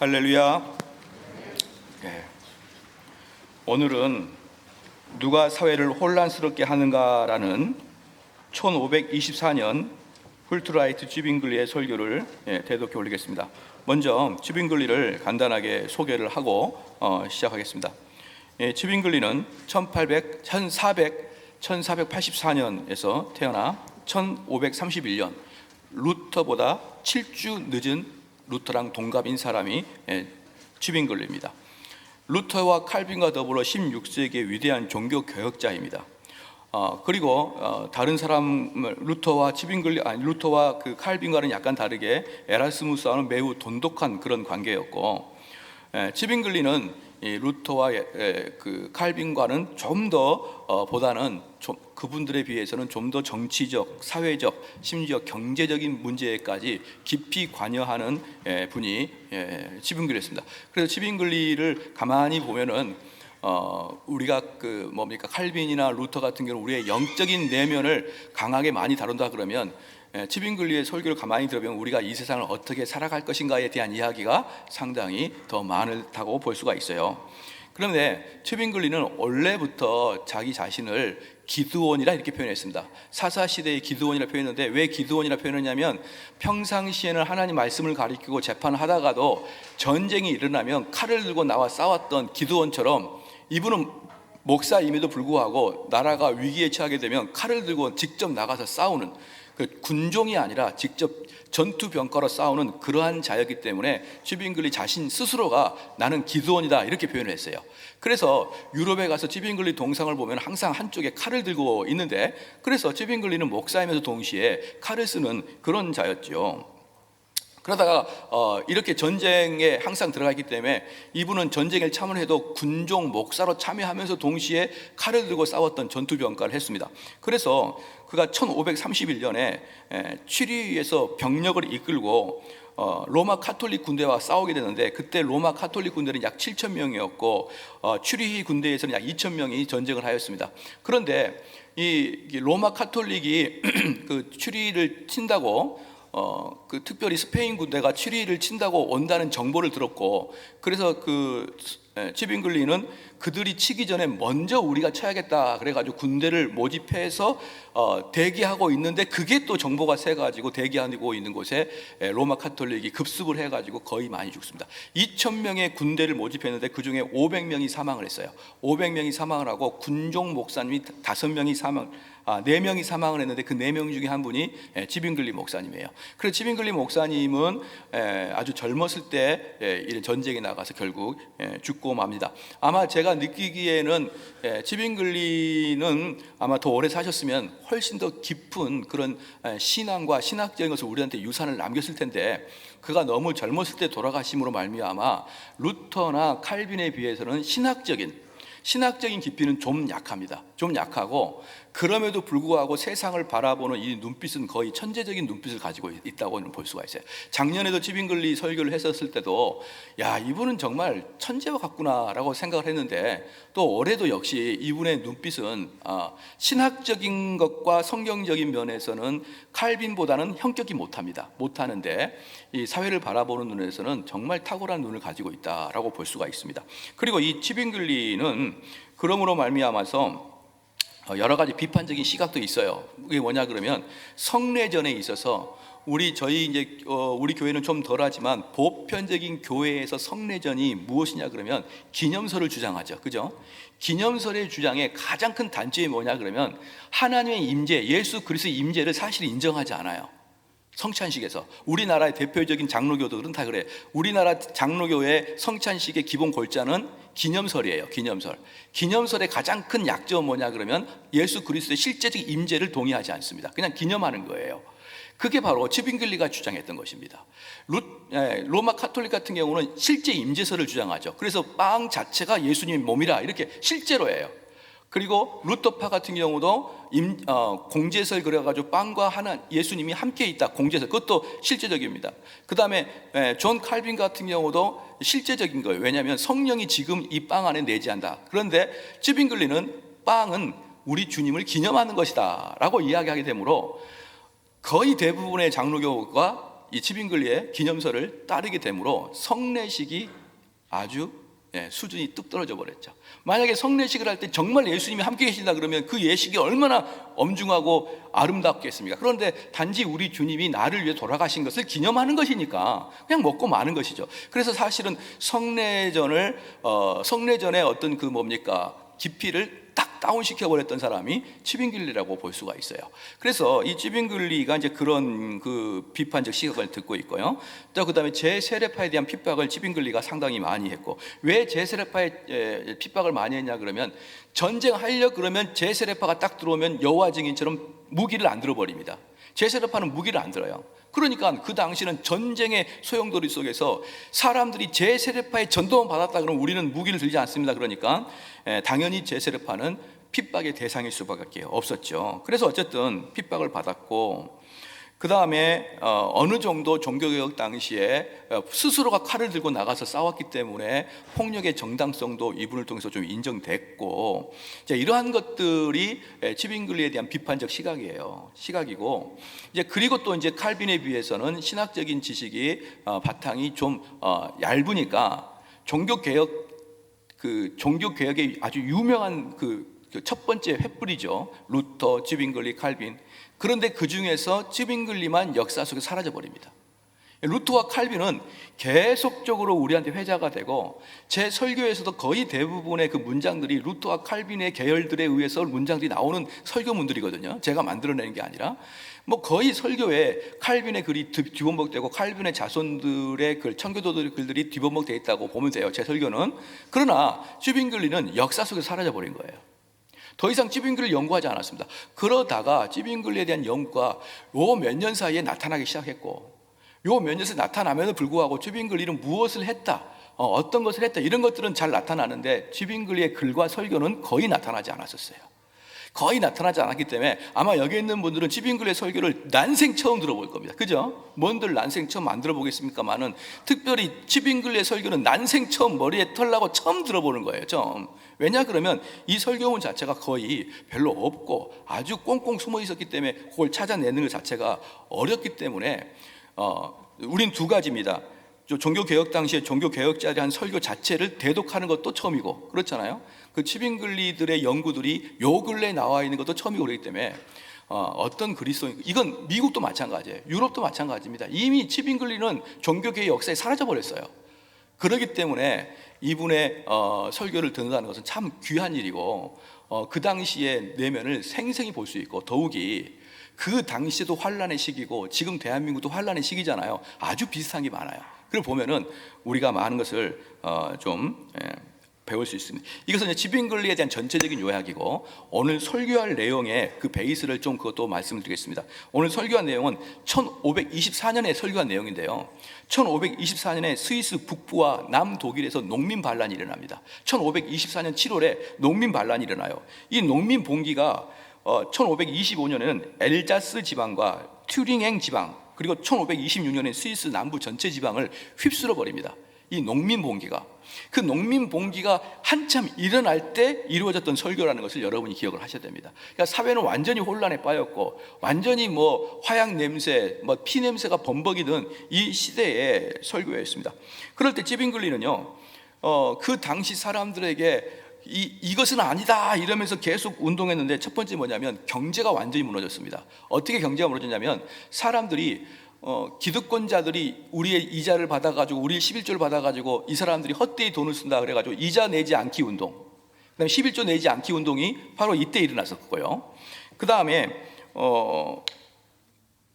할렐루야. 네. 오늘은 누가 사회를 혼란스럽게 하는가라는 1524년 훌트라이트 쥐빙글리의 설교를 대독해 올리겠습니다. 먼저 쥐빙글리를 간단하게 소개를 하고 시작하겠습니다. 쥐빙글리는 1484년에서 태어나 1531년 루터보다 7주 늦은 루터랑 동갑인 사람이 쥐빙글리입니다. 루터와 칼빈과 더불어 16세기의 위대한 종교 개혁자입니다. 그리고 다른 사람 루터와 그 칼빈과는 약간 다르게 에라스무스와는 매우 돈독한 그런 관계였고, 쥐빙글리는 이 루터와 그 칼빈과는 좀 더 그분들에 비해서는 좀 더 정치적, 사회적, 심지어 경제적인 문제까지 깊이 관여하는 분이 쥐빙글리였습니다. 그래서 쥐빙글리를 가만히 보면은 우리가 칼빈이나 루터 같은 경우는 우리의 영적인 내면을 강하게 많이 다룬다 그러면, 쥐빙글리의 설교를 가만히 들어보면 우리가 이 세상을 어떻게 살아갈 것인가에 대한 이야기가 상당히 더 많다고 볼 수가 있어요. 그런데 쥐빙글리는 원래부터 자기 자신을 기드온이라 이렇게 표현했습니다. 사사시대의 기드온이라 표현했는데, 왜 기드온이라 표현했냐면 평상시에는 하나님 말씀을 가리키고 재판을 하다가도 전쟁이 일어나면 칼을 들고 나와 싸웠던 기드온처럼, 이분은 목사임에도 불구하고 나라가 위기에 처하게 되면 칼을 들고 직접 나가서 싸우는, 그 군종이 아니라 직접 전투병과로 싸우는 그러한 자였기 때문에 쥐빙글리 자신 스스로가 나는 기드온이다 이렇게 표현을 했어요. 그래서 유럽에 가서 쥐빙글리 동상을 보면 항상 한쪽에 칼을 들고 있는데, 그래서 쥐빙글리는 목사이면서 동시에 칼을 쓰는 그런 자였죠. 그러다가 이렇게 전쟁에 항상 들어가 있기 때문에 이분은 전쟁을 참여해도 군종 목사로 참여하면서 동시에 칼을 들고 싸웠던 전투병과를 했습니다. 그래서 그가 1531년에 취리에서 병력을 이끌고 로마 카톨릭 군대와 싸우게 되는데, 그때 로마 카톨릭 군대는 약 7,000명이었고 취리 군대에서는 약 2,000명이 전쟁을 하였습니다. 그런데 이 로마 카톨릭이 그 취리를 친다고, 특별히 스페인 군대가 취리를 친다고 온다는 정보를 들었고, 그래서 쥐빙글리는 그들이 치기 전에 먼저 우리가 쳐야겠다 그래가지고 군대를 모집해서 대기하고 있는데, 그게 또 정보가 새가지고 대기하고 있는 곳에 로마 카톨릭이 급습을 해가지고 거의 많이 죽습니다. 2,000명의 군대를 모집했는데 그 중에 500명이 사망을 했어요. 500명이 사망을 하고 군종 목사님이 4명이 사망을 했는데, 그 4명 중에 한 분이 쥐빙글리 목사님이에요. 그래서 쥐빙글리 목사님은 아주 젊었을 때 이런 전쟁에 나가서 결국 죽고 맙니다. 아마 제가 느끼기에는 쥐빙글리는 아마 더 오래 사셨으면 훨씬 더 깊은 그런 신앙과 신학적인 것을 우리한테 유산을 남겼을 텐데, 그가 너무 젊었을 때 돌아가심으로 말미암아 루터나 칼빈에 비해서는 신학적인 깊이는 좀 약합니다. 좀 약하고, 그럼에도 불구하고 세상을 바라보는 이 눈빛은 거의 천재적인 눈빛을 가지고 있다고 볼 수가 있어요. 작년에도 쥐빙글리 설교를 했었을 때도 야, 이분은 정말 천재와 같구나 라고 생각을 했는데, 또 올해도 역시 이분의 눈빛은 신학적인 것과 성경적인 면에서는 칼빈보다는 형격이 못하는데, 이 사회를 바라보는 눈에서는 정말 탁월한 눈을 가지고 있다라고 볼 수가 있습니다. 그리고 이 쥐빙글리는 그러므로 말미암아서 여러 가지 비판적인 시각도 있어요. 그게 뭐냐 그러면, 성례전에 있어서 우리 교회는 좀 덜하지만 보편적인 교회에서 성례전이 무엇이냐 그러면 기념설을 주장하죠. 그죠? 기념설의 주장의 가장 큰 단점이 뭐냐 그러면, 하나님의 임재, 예수 그리스도의 임재를 사실 인정하지 않아요. 성찬식에서 우리나라의 대표적인 장로교들은 다 그래. 우리나라 장로교의 성찬식의 기본 골자는 기념설이에요. 기념설의 가장 큰 약점은 뭐냐 그러면, 예수 그리스도의 실제적 임재를 동의하지 않습니다. 그냥 기념하는 거예요. 그게 바로 쥐빙글리가 주장했던 것입니다. 로마 카톨릭 같은 경우는 실제 임재설을 주장하죠. 그래서 빵 자체가 예수님의 몸이라 이렇게 실제로 해요. 그리고 루터파 같은 경우도 공제설 그래가지고 빵과 예수님이 함께 있다, 공제설, 그것도 실제적입니다. 그 다음에 존 칼빈 같은 경우도 실제적인 거예요. 왜냐하면 성령이 지금 이 빵 안에 내재한다. 그런데 쥐빙글리는 빵은 우리 주님을 기념하는 것이다 라고 이야기하게 되므로, 거의 대부분의 장로교가 이 치빙글리의 기념서를 따르게 되므로 성례식이 아주 수준이 뚝 떨어져 버렸죠. 만약에 성례식을 할 때 정말 예수님이 함께 계신다 그러면 그 예식이 얼마나 엄중하고 아름답겠습니까? 그런데 단지 우리 주님이 나를 위해 돌아가신 것을 기념하는 것이니까 그냥 먹고 마는 것이죠. 그래서 사실은 성례전의 어떤 그 깊이를 딱 다운시켜 버렸던 사람이 치빙글리라고 볼 수가 있어요. 그래서 이 치빙글리가 이제 그런 그 비판적 시각을 듣고 있고요. 또 그다음에 제세례파에 대한 핍박을 치빙글리가 상당히 많이 했고, 왜 제세례파에 핍박을 많이 했냐 그러면, 전쟁하려 그러면 제세례파가 딱 들어오면 여호와 증인처럼 무기를 안 들어버립니다. 제세례파는 무기를 안 들어요. 그러니까 그 당시는 전쟁의 소용돌이 속에서 사람들이 제세례파의 전도만 받았다 그러면 우리는 무기를 들지 않습니다. 그러니까 당연히 제세례파는 핍박의 대상일 수밖에 없었죠. 그래서 어쨌든 핍박을 받았고, 그 다음에 어느 정도 종교개혁 당시에 스스로가 칼을 들고 나가서 싸웠기 때문에 폭력의 정당성도 이분을 통해서 좀 인정됐고, 이러한 것들이 치빙글리에 대한 비판적 시각이고, 이제 그리고 또 이제 칼빈에 비해서는 신학적인 지식이 바탕이 좀 얇으니까 종교개혁의 아주 유명한 그 첫 번째 횃불이죠. 루터, 치빙글리, 칼빈. 그런데 그 중에서 치빙글리만 역사 속에 사라져 버립니다. 루터와 칼빈은 계속적으로 우리한테 회자가 되고, 제 설교에서도 거의 대부분의 그 문장들이 루터와 칼빈의 계열들에 의해서 문장들이 나오는 설교문들이거든요. 제가 만들어내는 게 아니라 거의 설교에 칼빈의 글이 뒤범벅되고 칼빈의 자손들의 글, 청교도들의 글들이 뒤범벅되어 있다고 보면 돼요, 제 설교는. 그러나 치빙글리는 역사 속에 사라져 버린 거예요. 더 이상 치빙글리를 연구하지 않았습니다. 그러다가 치빙글리에 대한 연구가 요 몇 년 사이에 나타나기 시작했고, 요 몇 년에 나타나면은 불구하고 치빙글리는 무엇을 했다, 어떤 것을 했다, 이런 것들은 잘 나타나는데 치빙글리의 글과 설교는 거의 나타나지 않았었어요. 거의 나타나지 않았기 때문에 아마 여기 있는 분들은 치빙글리의 설교를 난생 처음 들어볼 겁니다. 그죠? 뭔들 난생 처음 안 들어보겠습니까만은, 특별히 치빙글리의 설교는 난생 처음, 머리에 털 나고 처음 들어보는 거예요. 처음. 왜냐 그러면 이 설교문 자체가 거의 별로 없고 아주 꽁꽁 숨어 있었기 때문에 그걸 찾아내는 것 자체가 어렵기 때문에 우린 두 가지입니다. 종교개혁 당시에 종교개혁자들이 한 설교 자체를 대독하는 것도 처음이고, 그렇잖아요. 그 치빙글리들의 연구들이 요 근래에 나와 있는 것도 처음이고, 그렇기 때문에 어떤 그리스도인, 이건 미국도 마찬가지예요. 유럽도 마찬가지입니다. 이미 치빙글리는 종교개혁 역사에 사라져 버렸어요. 그렇기 때문에 이분의 설교를 듣는다는 것은 참 귀한 일이고, 그 당시의 내면을 생생히 볼 수 있고, 더욱이 그 당시에도 환란의 시기고 지금 대한민국도 환란의 시기잖아요. 아주 비슷한 게 많아요. 그걸 보면은 우리가 많은 것을 좀 배울 수 있습니다. 이것은 이제 치빙글리에 대한 전체적인 요약이고, 오늘 설교할 내용의 그 베이스를 좀 그것도 말씀을 드리겠습니다. 오늘 설교한 내용은 1524년에 설교한 내용인데요. 1524년에 스위스 북부와 남독일에서 농민 반란이 일어납니다. 1524년 7월에 농민 반란이 일어나요. 이 농민 봉기가 1525년에는 엘자스 지방과 튜링행 지방, 그리고 1526년에 스위스 남부 전체 지방을 휩쓸어 버립니다. 이 농민 봉기가, 그 농민 봉기가 한참 일어날 때 이루어졌던 설교라는 것을 여러분이 기억을 하셔야 됩니다. 그러니까 사회는 완전히 혼란에 빠졌고, 완전히 화약 냄새, 피 냄새가 범벅이던 이 시대의 설교였습니다. 그럴 때 치빙글리는요, 그 당시 사람들에게 이것은 아니다 이러면서 계속 운동했는데, 첫 번째 뭐냐면 경제가 완전히 무너졌습니다. 어떻게 경제가 무너졌냐면, 사람들이 기득권자들이 우리의 이자를 받아가지고, 우리의 11조를 받아가지고 이 사람들이 헛되이 돈을 쓴다 그래가지고 이자 내지 않기 운동, 그 다음에 11조 내지 않기 운동이 바로 이때 일어났었고요. 그 다음에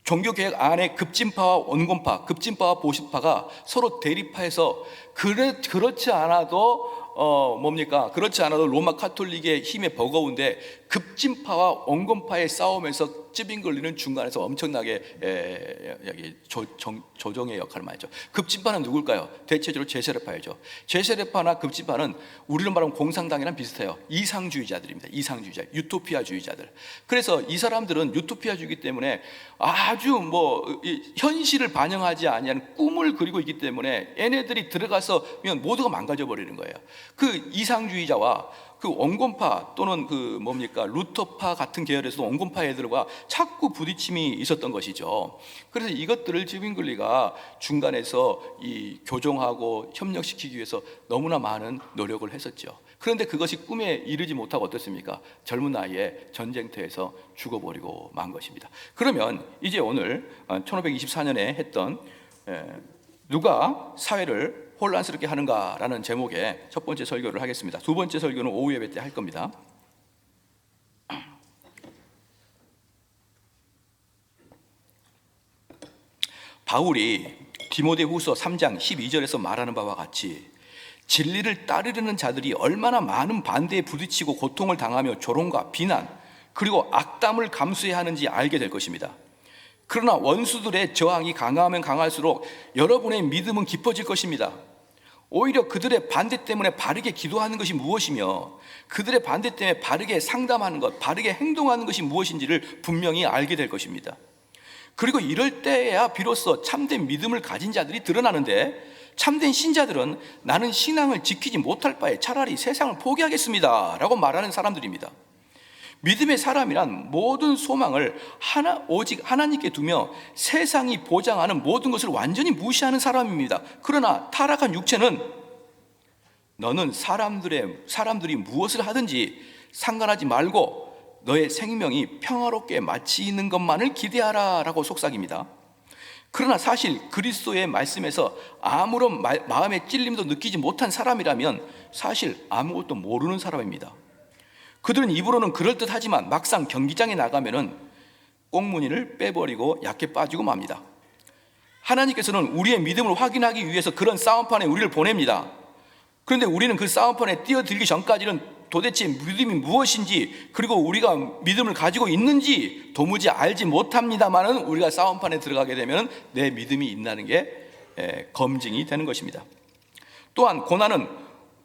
종교개혁 안에 급진파와 원건파, 급진파와 보수파가 서로 대립해서, 그렇지 않아도 그렇지 않아도 로마 카톨릭의 힘에 버거운데 급진파와 원건파의 싸움에서 치빙글리는 중간에서 엄청나게 조정의 역할을 많이 했죠. 급진파는 누굴까요? 대체적으로 제세례파이죠. 제세례파나 급진파는 우리로 말하면 공산당이랑 비슷해요. 이상주의자들입니다. 이상주의자, 유토피아주의자들. 그래서 이 사람들은 유토피아주의이기 때문에 아주 현실을 반영하지 아니하는 꿈을 그리고 있기 때문에 얘네들이 들어가서면 모두가 망가져 버리는 거예요. 그 이상주의자와 그 원건파 또는 루터파 같은 계열에서도 원건파 애들과 자꾸 부딪힘이 있었던 것이죠. 그래서 이것들을 즈빙글리가 중간에서 이 교정하고 협력시키기 위해서 너무나 많은 노력을 했었죠. 그런데 그것이 꿈에 이르지 못하고 어떻습니까? 젊은 나이에 전쟁터에서 죽어버리고 만 것입니다. 그러면 이제 오늘 1524년에 했던 누가 사회를 혼란스럽게 하는가라는 제목의 첫 번째 설교를 하겠습니다. 두 번째 설교는 오후 예배 때 할 겁니다. 바울이 디모데후서 3장 12절에서 말하는 바와 같이 진리를 따르려는 자들이 얼마나 많은 반대에 부딪히고 고통을 당하며 조롱과 비난 그리고 악담을 감수해야 하는지 알게 될 것입니다. 그러나 원수들의 저항이 강하면 강할수록 여러분의 믿음은 깊어질 것입니다. 오히려 그들의 반대 때문에 바르게 기도하는 것이 무엇이며 그들의 반대 때문에 바르게 상담하는 것, 바르게 행동하는 것이 무엇인지를 분명히 알게 될 것입니다. 그리고 이럴 때야 비로소 참된 믿음을 가진 자들이 드러나는데, 참된 신자들은 나는 신앙을 지키지 못할 바에 차라리 세상을 포기하겠습니다 라고 말하는 사람들입니다. 믿음의 사람이란 모든 소망을 오직 하나님께 두며 세상이 보장하는 모든 것을 완전히 무시하는 사람입니다. 그러나 타락한 육체는 너는 사람들이 무엇을 하든지 상관하지 말고 너의 생명이 평화롭게 마치는 것만을 기대하라 라고 속삭입니다. 그러나 사실 그리스도의 말씀에서 아무런 마음의 찔림도 느끼지 못한 사람이라면 사실 아무것도 모르는 사람입니다. 그들은 입으로는 그럴듯하지만 막상 경기장에 나가면은 꽁무니를 빼버리고 약해 빠지고 맙니다. 하나님께서는 우리의 믿음을 확인하기 위해서 그런 싸움판에 우리를 보냅니다. 그런데 우리는 그 싸움판에 뛰어들기 전까지는 도대체 믿음이 무엇인지, 그리고 우리가 믿음을 가지고 있는지 도무지 알지 못합니다만은 우리가 싸움판에 들어가게 되면 내 믿음이 있다는 게 검증이 되는 것입니다. 또한 고난은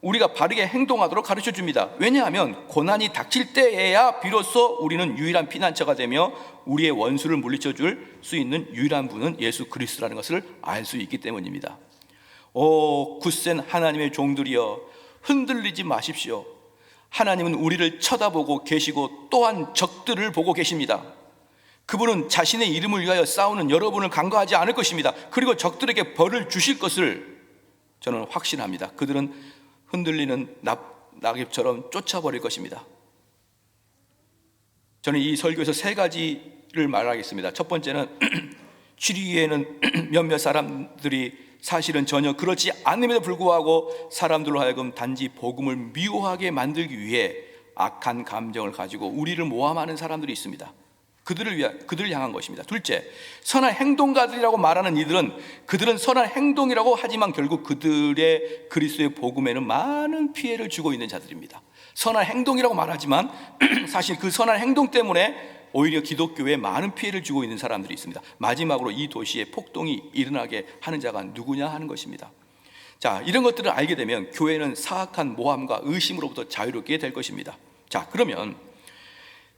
우리가 바르게 행동하도록 가르쳐 줍니다. 왜냐하면 고난이 닥칠 때에야 비로소 우리는 유일한 피난처가 되며 우리의 원수를 물리쳐 줄 수 있는 유일한 분은 예수 그리스도라는 것을 알 수 있기 때문입니다. 오 굳센 하나님의 종들이여, 흔들리지 마십시오. 하나님은 우리를 쳐다보고 계시고 또한 적들을 보고 계십니다. 그분은 자신의 이름을 위하여 싸우는 여러분을 간과하지 않을 것입니다. 그리고 적들에게 벌을 주실 것을 저는 확신합니다. 그들은 흔들리는 낙엽처럼 쫓아버릴 것입니다. 저는 이 설교에서 세 가지를 말하겠습니다. 첫 번째는 주위에는 몇몇 사람들이 사실은 전혀 그렇지 않음에도 불구하고 사람들로 하여금 단지 복음을 미워하게 만들기 위해 악한 감정을 가지고 우리를 모함하는 사람들이 있습니다. 그들을 향한 것입니다. 둘째, 선한 행동가들이라고 말하는 이들은 그들은 선한 행동이라고 하지만 결국 그들의 그리스도의 복음에는 많은 피해를 주고 있는 자들입니다. 선한 행동이라고 말하지만 사실 그 선한 행동 때문에 오히려 기독교에 많은 피해를 주고 있는 사람들이 있습니다. 마지막으로 이 도시에 폭동이 일어나게 하는 자가 누구냐 하는 것입니다. 자, 이런 것들을 알게 되면 교회는 사악한 모함과 의심으로부터 자유롭게 될 것입니다. 자, 그러면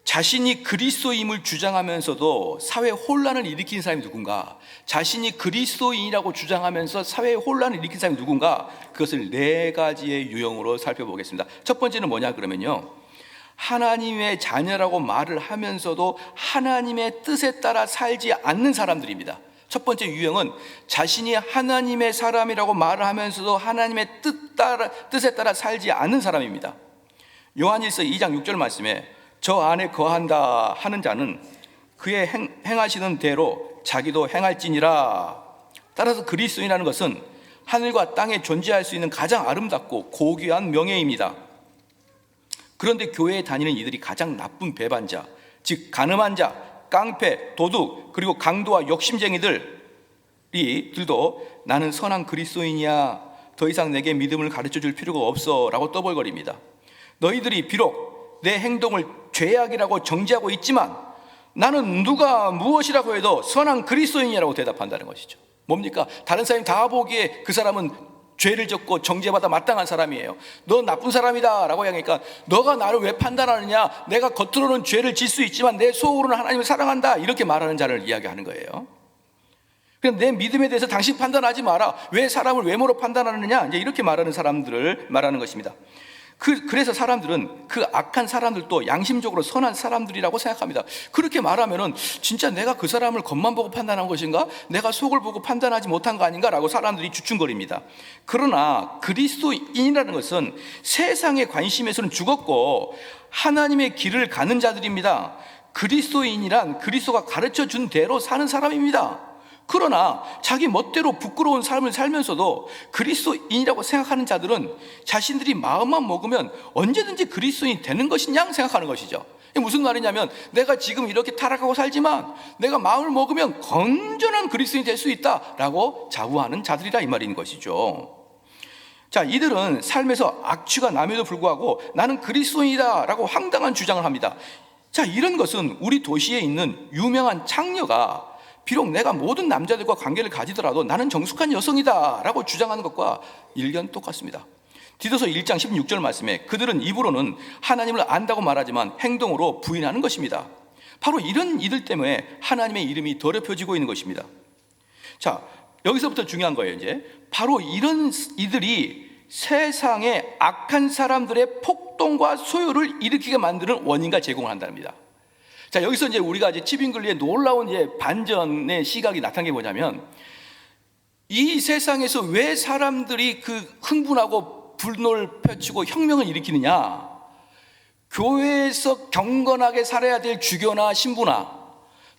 자신이 그리스도임을 주장하면서도 사회 혼란을 일으킨 사람이 누군가, 자신이 그리스도인이라고 주장하면서 사회 혼란을 일으킨 사람이 누군가, 그것을 네 가지의 유형으로 살펴보겠습니다. 첫 번째는 뭐냐 그러면요, 하나님의 자녀라고 말을 하면서도 하나님의 뜻에 따라 살지 않는 사람들입니다. 첫 번째 유형은 자신이 하나님의 사람이라고 말을 하면서도 하나님의 뜻에 따라 살지 않는 사람입니다. 요한일서 2장 6절 말씀에 저 안에 거한다 하는 자는 그의 행하시는 대로 자기도 행할지니라. 따라서 그리스도인이라는 것은 하늘과 땅에 존재할 수 있는 가장 아름답고 고귀한 명예입니다. 그런데 교회에 다니는 이들이 가장 나쁜 배반자, 즉 간음한 자, 깡패, 도둑, 그리고 강도와 욕심쟁이들도 나는 선한 그리스도인이야, 더 이상 내게 믿음을 가르쳐 줄 필요가 없어 라고 떠벌거립니다. 너희들이 비록 내 행동을 죄악이라고 정죄하고 있지만 나는 누가 무엇이라고 해도 선한 그리스도인이라고 대답한다는 것이죠. 뭡니까? 다른 사람이 다 보기에 그 사람은 죄를 졌고 정죄받아 마땅한 사람이에요. 너 나쁜 사람이다 라고 하니까 너가 나를 왜 판단하느냐, 내가 겉으로는 죄를 질 수 있지만 내 속으로는 하나님을 사랑한다, 이렇게 말하는 자를 이야기하는 거예요. 그럼 내 믿음에 대해서 당신 판단하지 마라, 왜 사람을 외모로 판단하느냐, 이제 이렇게 말하는 사람들을 말하는 것입니다. 그래서 사람들은 그 악한 사람들도 양심적으로 선한 사람들이라고 생각합니다. 그렇게 말하면은 진짜 내가 그 사람을 겉만 보고 판단한 것인가? 내가 속을 보고 판단하지 못한 거 아닌가? 라고 사람들이 주춤거립니다. 그러나 그리스도인이라는 것은 세상의 관심에서는 죽었고 하나님의 길을 가는 자들입니다. 그리스도인이란 그리스도가 가르쳐 준 대로 사는 사람입니다. 그러나 자기 멋대로 부끄러운 삶을 살면서도 그리스도인이라고 생각하는 자들은 자신들이 마음만 먹으면 언제든지 그리스도인이 되는 것이냐 생각하는 것이죠. 이게 무슨 말이냐면 내가 지금 이렇게 타락하고 살지만 내가 마음을 먹으면 건전한 그리스도인이 될 수 있다라고 자부하는 자들이라 이 말인 것이죠. 자, 이들은 삶에서 악취가 남에도 불구하고 나는 그리스도인이다라고 황당한 주장을 합니다. 자, 이런 것은 우리 도시에 있는 유명한 창녀가 비록 내가 모든 남자들과 관계를 가지더라도 나는 정숙한 여성이다 라고 주장하는 것과 일견 똑같습니다. 디도서 1장 16절 말씀에 그들은 입으로는 하나님을 안다고 말하지만 행동으로 부인하는 것입니다. 바로 이런 이들 때문에 하나님의 이름이 더럽혀지고 있는 것입니다. 자, 여기서부터 중요한 거예요. 이제 바로 이런 이들이 세상의 악한 사람들의 폭동과 소요를 일으키게 만드는 원인과 제공을 한답니다. 자, 여기서 이제 우리가 이제 치빙글리의 놀라운 이제 반전의 시각이 나타난 게 뭐냐면 이 세상에서 왜 사람들이 그 흥분하고 분노를 펼치고 혁명을 일으키느냐? 교회에서 경건하게 살아야 될 주교나 신부나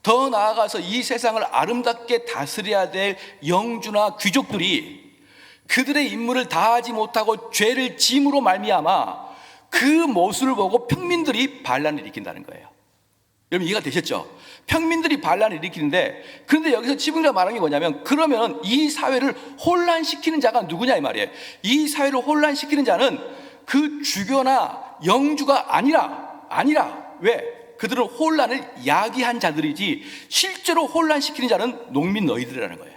더 나아가서 이 세상을 아름답게 다스려야 될 영주나 귀족들이 그들의 임무를 다하지 못하고 죄를 짐으로 말미암아 그 모습을 보고 평민들이 반란을 일으킨다는 거예요. 여러분 이해가 되셨죠? 평민들이 반란을 일으키는데 그런데 여기서 치빙리가 말하는 게 뭐냐면 그러면 이 사회를 혼란시키는 자가 누구냐 이 말이에요. 이 사회를 혼란시키는 자는 그 주교나 영주가 아니라 왜? 그들은 혼란을 야기한 자들이지 실제로 혼란시키는 자는 농민 너희들이라는 거예요.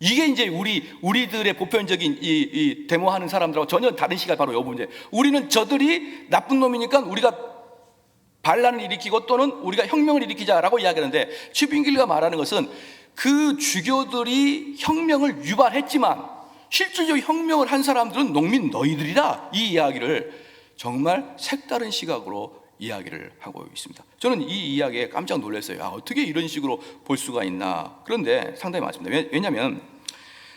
이게 이제 우리들의 보편적인 이 데모하는 사람들하고 전혀 다른 시각 바로 이 문제. 우리는 저들이 나쁜 놈이니까 우리가 반란을 일으키고 또는 우리가 혁명을 일으키자라고 이야기하는데 치빙글리가 말하는 것은 그 주교들이 혁명을 유발했지만 실질적으로 혁명을 한 사람들은 농민 너희들이다 이 이야기를 정말 색다른 시각으로 이야기를 하고 있습니다. 저는 이 이야기에 깜짝 놀랐어요. 어떻게 이런 식으로 볼 수가 있나. 그런데 상당히 많습니다. 왜냐하면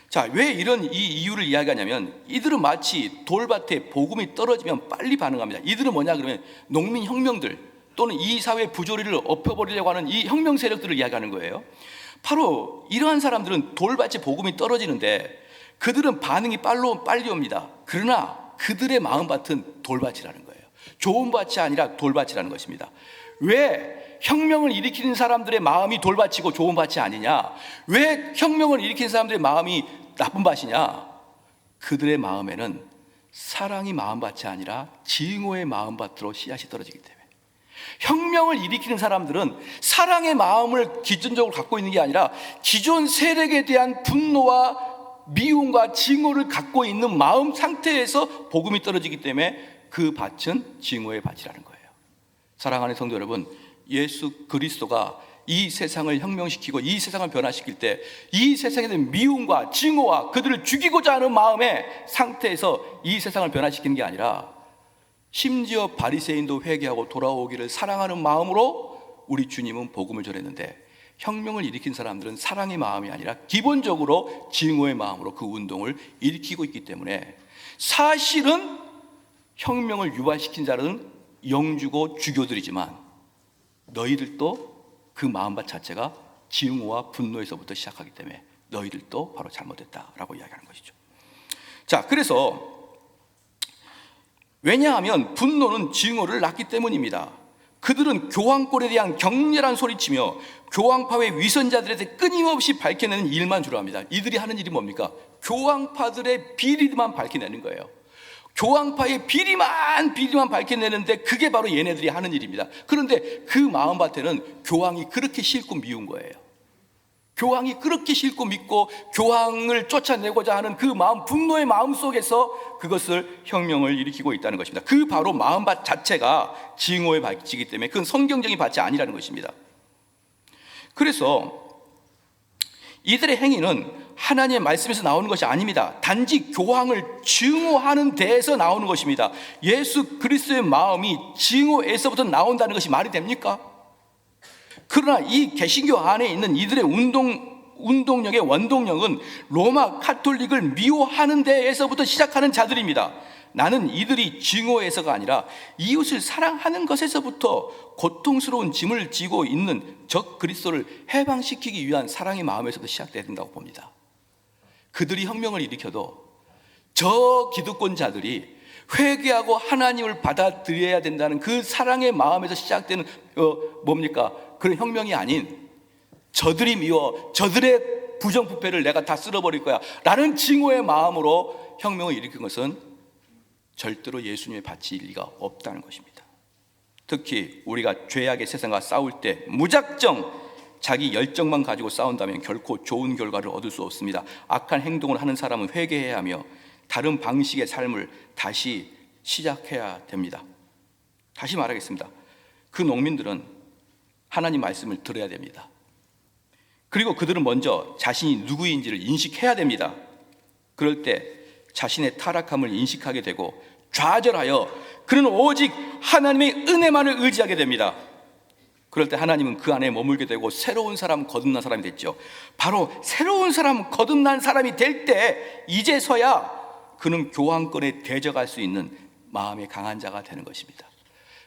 자, 왜 이런 이 이유를 이야기하냐면 이들은 마치 돌밭에 복음이 떨어지면 빨리 반응합니다. 이들은 뭐냐 그러면 농민 혁명들 또는 이 사회 부조리를 엎어버리려고 하는 이 혁명 세력들을 이야기하는 거예요. 바로 이러한 사람들은 돌밭에 복음이 떨어지는데 그들은 반응이 빨리 옵니다. 그러나 그들의 마음밭은 돌밭이라는 거예요. 좋은 밭이 아니라 돌밭이라는 것입니다. 왜 혁명을 일으키는 사람들의 마음이 돌밭이고 좋은 밭이 아니냐? 왜 혁명을 일으키는 사람들의 마음이 나쁜 밭이냐? 그들의 마음에는 사랑이 마음밭이 아니라 증오의 마음밭으로 씨앗이 떨어지기 때문에 혁명을 일으키는 사람들은 사랑의 마음을 기준적으로 갖고 있는 게 아니라 기존 세력에 대한 분노와 미움과 증오를 갖고 있는 마음 상태에서 복음이 떨어지기 때문에 그 밭은 증오의 밭이라는 거예요. 사랑하는 성도 여러분, 예수 그리스도가 이 세상을 혁명시키고 이 세상을 변화시킬 때 이 세상에 대한 미움과 증오와 그들을 죽이고자 하는 마음의 상태에서 이 세상을 변화시키는 게 아니라 심지어 바리새인도 회개하고 돌아오기를 사랑하는 마음으로 우리 주님은 복음을 전했는데 혁명을 일으킨 사람들은 사랑의 마음이 아니라 기본적으로 증오의 마음으로 그 운동을 일으키고 있기 때문에 사실은 혁명을 유발시킨 자는 영주고 주교들이지만 너희들도 그 마음밭 자체가 증오와 분노에서부터 시작하기 때문에 너희들도 바로 잘못했다라고 이야기하는 것이죠. 자, 그래서 왜냐하면 분노는 증오를 낳기 때문입니다. 그들은 교황골에 대한 격렬한 소리치며 교황파의 위선자들에 대해 끊임없이 밝혀내는 일만 주로 합니다. 이들이 하는 일이 뭡니까? 교황파들의 비리만 밝혀내는 거예요. 교황파의 비리만 밝혀내는데 그게 바로 얘네들이 하는 일입니다. 그런데 그 마음밭에는 교황이 그렇게 싫고 미운 거예요. 교황이 그렇게 싫고 믿고 교황을 쫓아내고자 하는 그 마음, 분노의 마음 속에서 그것을 혁명을 일으키고 있다는 것입니다. 그 바로 마음밭 자체가 증오의 밭이기 때문에 그건 성경적인 밭이 아니라는 것입니다. 그래서 이들의 행위는 하나님의 말씀에서 나오는 것이 아닙니다. 단지 교황을 증오하는 데에서 나오는 것입니다. 예수 그리스도의 마음이 증오에서부터 나온다는 것이 말이 됩니까? 그러나 이 개신교 안에 있는 이들의 운동력의 원동력은 로마 카톨릭을 미워하는 데에서부터 시작하는 자들입니다. 나는 이들이 증오에서가 아니라 이웃을 사랑하는 것에서부터 고통스러운 짐을 지고 있는 적 그리스도를 해방시키기 위한 사랑의 마음에서도 시작돼야 된다고 봅니다. 그들이 혁명을 일으켜도 저 기득권자들이 회개하고 하나님을 받아들여야 된다는 그 사랑의 마음에서 시작되는 그런 혁명이 아닌 저들이 미워 저들의 부정부패를 내가 다 쓸어버릴 거야 라는 증오의 마음으로 혁명을 일으킨 것은 절대로 예수님의 밭일 리가 없다는 것입니다. 특히 우리가 죄악의 세상과 싸울 때 무작정 자기 열정만 가지고 싸운다면 결코 좋은 결과를 얻을 수 없습니다. 악한 행동을 하는 사람은 회개해야 하며 다른 방식의 삶을 다시 시작해야 됩니다. 다시 말하겠습니다. 그 농민들은 하나님 말씀을 들어야 됩니다. 그리고 그들은 먼저 자신이 누구인지를 인식해야 됩니다. 그럴 때 자신의 타락함을 인식하게 되고 좌절하여 그는 오직 하나님의 은혜만을 의지하게 됩니다. 그럴 때 하나님은 그 안에 머물게 되고 새로운 사람, 거듭난 사람이 됐죠. 바로 새로운 사람, 거듭난 사람이 될 때 이제서야 그는 교황권에 대적할 수 있는 마음의 강한 자가 되는 것입니다.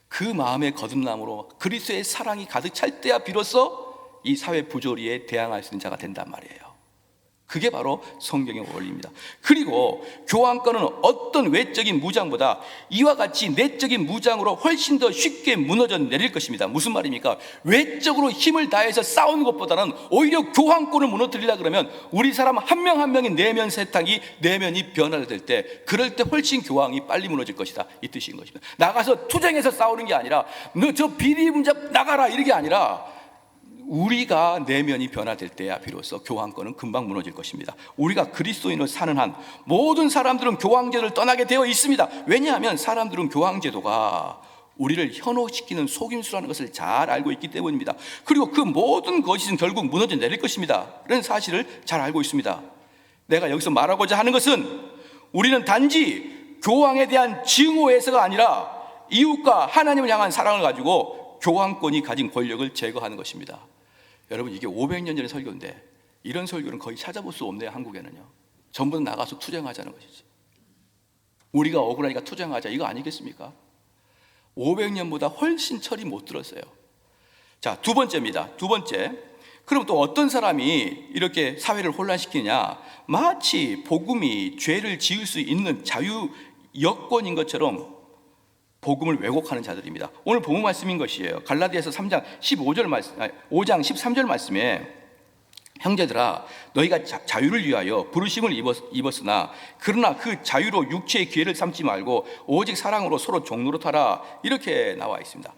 그 마음의 거듭남으로 그리스도의 사랑이 가득 찰 때야 비로소 이 사회 부조리에 대항할 수 있는 자가 된단 말이에요. 그게 바로 성경의 원리입니다. 그리고 교황권은 어떤 외적인 무장보다 이와 같이 내적인 무장으로 훨씬 더 쉽게 무너져 내릴 것입니다. 무슨 말입니까? 외적으로 힘을 다해서 싸우는 것보다는 오히려 교황권을 무너뜨리려 그러면 우리 사람 한 명 한 명의 내면 세탁이 내면이 변화될 때 그럴 때 훨씬 교황이 빨리 무너질 것이다 이 뜻인 것입니다. 나가서 투쟁해서 싸우는 게 아니라 너 저 비리 문제 나가라 이게 아니라 우리가 내면이 변화될 때야 비로소 교황권은 금방 무너질 것입니다. 우리가 그리스도인으로 사는 한 모든 사람들은 교황제도를 떠나게 되어 있습니다. 왜냐하면 사람들은 교황제도가 우리를 현혹시키는 속임수라는 것을 잘 알고 있기 때문입니다. 그리고 그 모든 것은 결국 무너져 내릴 것입니다 라는 사실을 잘 알고 있습니다. 내가 여기서 말하고자 하는 것은 우리는 단지 교황에 대한 증오에서가 아니라 이웃과 하나님을 향한 사랑을 가지고 교황권이 가진 권력을 제거하는 것입니다. 여러분 이게 500년 전의 설교인데 이런 설교는 거의 찾아볼 수 없네요. 한국에는요. 전부 다 나가서 투쟁하자는 것이지. 우리가 억울하니까 투쟁하자 이거 아니겠습니까? 500년보다 훨씬 철이 못 들었어요. 자, 두 번째입니다. 두 번째, 그럼 또 어떤 사람이 이렇게 사회를 혼란시키냐? 마치 복음이 죄를 지을 수 있는 자유 여건인 것처럼 복음을 왜곡하는 자들입니다. 오늘 본문 말씀인 것이에요. 갈라디아서 5장 13절 말씀에 형제들아 너희가 자유를 위하여 부르심을 입었으나 그러나 그 자유로 육체의 기회를 삼지 말고 오직 사랑으로 서로 종노릇하라 이렇게 나와 있습니다.